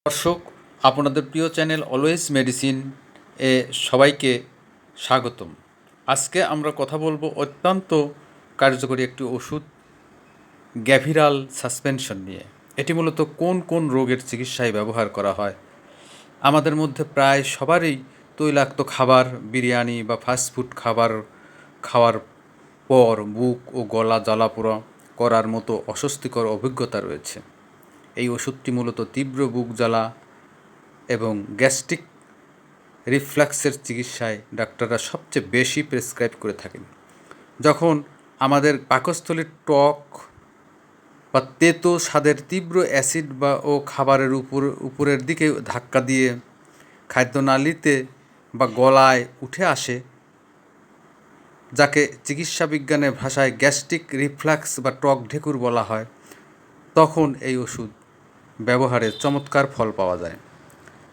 দর্শক, আপনাদের প্রিয় চ্যানেল অলওয়েজ মেডিসিন এ সবাইকে স্বাগতম। আজকে আমরা কথা বলবো অত্যন্ত কার্যকরী একটি ওষুধ গ্যাভিরাল সাসপেনশন নিয়ে। এটি মূলত কোন কোন রোগের চিকিৎসায় ব্যবহার করা হয়। আমাদের মধ্যে প্রায় সবারই তৈলাক্ত খাবার, বিরিয়ানি বা ফাস্টফুড খাওয়ার পর বুক ও গলা জ্বালাপোড়া করার মতো অস্বস্তিকর অভিজ্ঞতা রয়েছে। এই ওষুধটি মূলত তীব্র বুক জ্বালা এবং গ্যাস্ট্রিক রিফ্লাক্সের চিকিৎসায় ডাক্তাররা সবচেয়ে বেশি প্রেসক্রাইব করে থাকেন। যখন আমাদের পাকস্থলীর টক বা তেতো স্বাদের তীব্র অ্যাসিড ও খাবারের উপরের দিকে ধাক্কা দিয়ে খাদ্যনালীতে বা গলায় উঠে আসে, যাকে চিকিৎসা বিজ্ঞানের ভাষায় গ্যাস্ট্রিক রিফ্লাক্স বা টক ঢেকুর বলা হয়, তখন এই ওষুধ ব্যবহারে চমৎকার ফল পাওয়া যায়।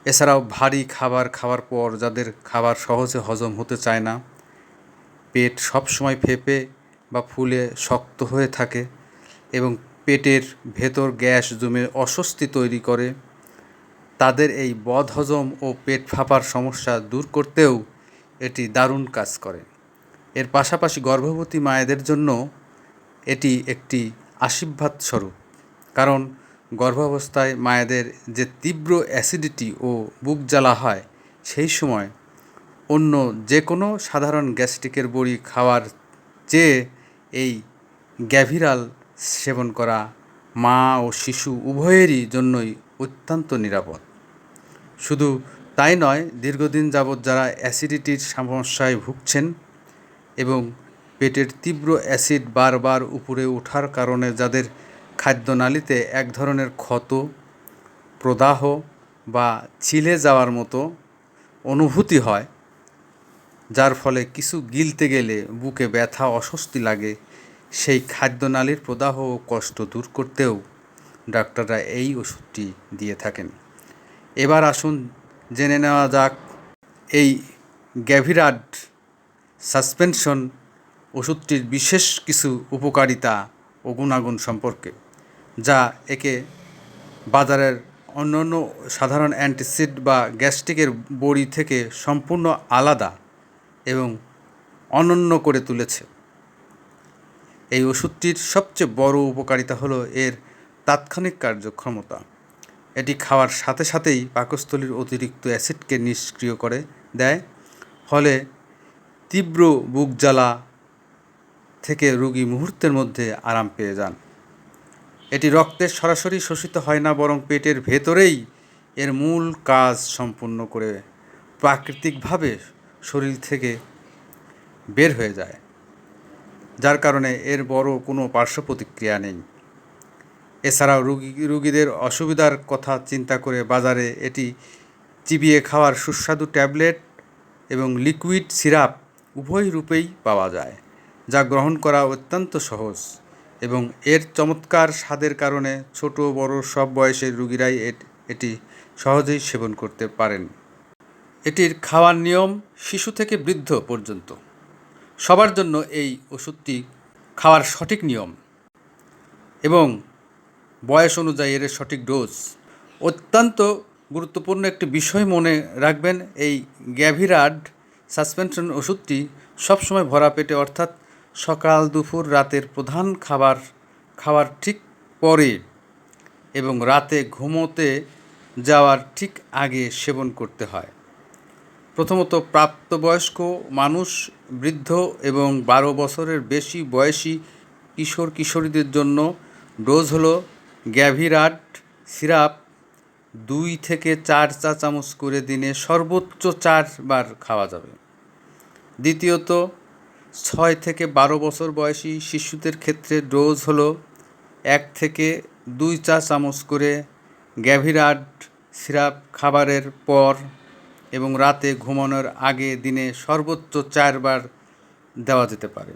এছাড়াও ভারী খাবার খাওয়ার পর যাদের খাবার সহজে হজম হতে চায় না, পেট সবসময় ফেঁপে বা ফুলে শক্ত হয়ে থাকে এবং পেটের ভেতর গ্যাস জমে অস্বস্তি তৈরি করে, তাদের এই বদহজম ও পেট ফাঁপার সমস্যা দূর করতেও এটি দারুণ কাজ করে। এর পাশাপাশি গর্ভবতী মায়েদের জন্য এটি একটি আশীর্বাদ স্বরূপ, কারণ গর্ভাবস্থায় মায়েদের যে তীব্র অ্যাসিডিটি ও বুক জ্বালা হয়, সেই সময় অন্য যে কোনো সাধারণ গ্যাস্ট্রিকের বড়ি খাওয়ার চেয়ে এই গ্যাভিরাল সেবন করা মা ও শিশু উভয়েরই জন্যই অত্যন্ত নিরাপদ। শুধু তাই নয়, দীর্ঘদিন যাবৎ যারা অ্যাসিডিটির সমস্যায় ভুগছেন এবং পেটের তীব্র অ্যাসিড বারবার উপরে ওঠার কারণে যাদের খাদ্যনালীতে এক ধরনের ক্ষত, প্রদাহ বা ছিলে যাওয়ার মতো অনুভূতি হয়, যার ফলে কিছু গিলতে গেলে বুকে ব্যথা, অস্বস্তি লাগে, সেই খাদ্যনালীর প্রদাহ ও কষ্ট দূর করতেও ডাক্তাররা এই ওষুধটি দিয়ে থাকেন। এবার আসুন জেনে নেওয়া যাক এই গ্যাভিরাল সাসপেনশন ওষুধটির বিশেষ কিছু উপকারিতা ও গুণাগুণ সম্পর্কে, যা একে বাজারের অন্যান্য সাধারণ অ্যান্টাসিড বা গ্যাস্ট্রিকের বড়ি থেকে সম্পূর্ণ আলাদা এবং অনন্য করে তুলেছে। এই ওষুধটির সবচেয়ে বড় উপকারিতা হলো এর তাৎক্ষণিক কার্যক্ষমতা। এটি খাওয়ার সাথে সাথেই পাকস্থলীর অতিরিক্ত অ্যাসিডকে নিষ্ক্রিয় করে দেয়, ফলে তীব্র বুক জ্বালা থেকে রোগী মুহূর্তের মধ্যে আরাম পেয়ে যান। এটি রক্তে সরাসরি শোষিত হয় না, বরং পেটের ভেতরেই এর মূল কাজ সম্পূর্ণ করে প্রাকৃতিকভাবে শরীর থেকে বের হয়ে যায়, যার কারণে এর বড় কোনো পার্শ্ব প্রতিক্রিয়া নেই। এছাড়াও রুগীদের অসুবিধার কথা চিন্তা করে বাজারে এটি চিবিয়ে খাওয়ার সুস্বাদু ট্যাবলেট এবং লিকুইড সিরাপ উভয় রূপেই পাওয়া যায়, যা গ্রহণ করা অত্যন্ত সহজ এবং এর চমৎকার স্বাদের কারণে ছোট বড় সব বয়সের রুগীরাই এটি সহজেই সেবন করতে পারেন। এটির খাওয়ার নিয়ম শিশু থেকে বৃদ্ধ পর্যন্ত সবার জন্য এই ওষুধটি খাওয়ার সঠিক নিয়ম এবং বয়স অনুযায়ী এর সঠিক ডোজ। অত্যন্ত গুরুত্বপূর্ণ একটি বিষয় মনে রাখবেন, এই গ্যাভিরাল সাসপেনশন ওষুধটি সবসময় ভরা পেটে, অর্থাৎ সকাল, দুপুর, রাতের প্রধান খাওয়ার ঠিক পরে এবং রাতে ঘুমোতে যাওয়ার ঠিক আগে সেবন করতে হয়। প্রথমত, প্রাপ্তবয়স্ক মানুষ, বৃদ্ধ এবং 12 বছরের বেশি বয়সী কিশোর কিশোরীদের জন্য ডোজ হলো গ্যাভিরাল সিরাপ 2 থেকে 4 চা চামচ করে দিনে সর্বোচ্চ 4 বার খাওয়া যাবে। দ্বিতীয়ত, 6 থেকে 12 বছর বয়সী শিশুদের ক্ষেত্রে ডোজ হলো 1 থেকে 2 চা চামচ করে গ্যাভিরাল সিরাপ খাবারের পর এবং রাতে ঘুমানোর আগে দিনে সর্বোচ্চ 4 বার দেওয়া যেতে পারে।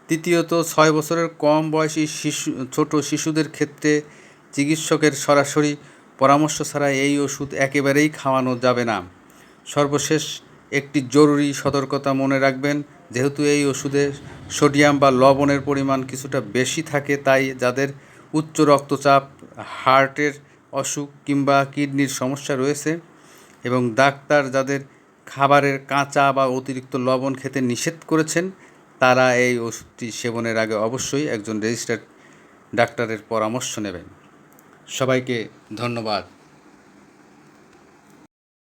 তৃতীয়ত, 6 বছরের কম বয়সী ছোট শিশুদের ক্ষেত্রে চিকিৎসকের সরাসরি পরামর্শ ছাড়া এই ওষুধ একেবারেই খাওয়ানো যাবে না। সর্বশেষ একটি জরুরি সতর্কতা মনে রাখবেন, যেহেতু এই ওষুধে সোডিয়াম বা লবণের পরিমাণ কিছুটা বেশি থাকে, তাই যাদের উচ্চ রক্তচাপ, হার্টের অসুখ কিংবা কিডনির সমস্যা রয়েছে এবং ডাক্তার যাদের খাবারের কাঁচা বা অতিরিক্ত লবণ খেতে নিষেধ করেছেন তারা এই ওষুধটি সেবনের আগে অবশ্যই একজন রেজিস্টার্ড ডাক্তারের পরামর্শ নেবেন। সবাইকে ধন্যবাদ।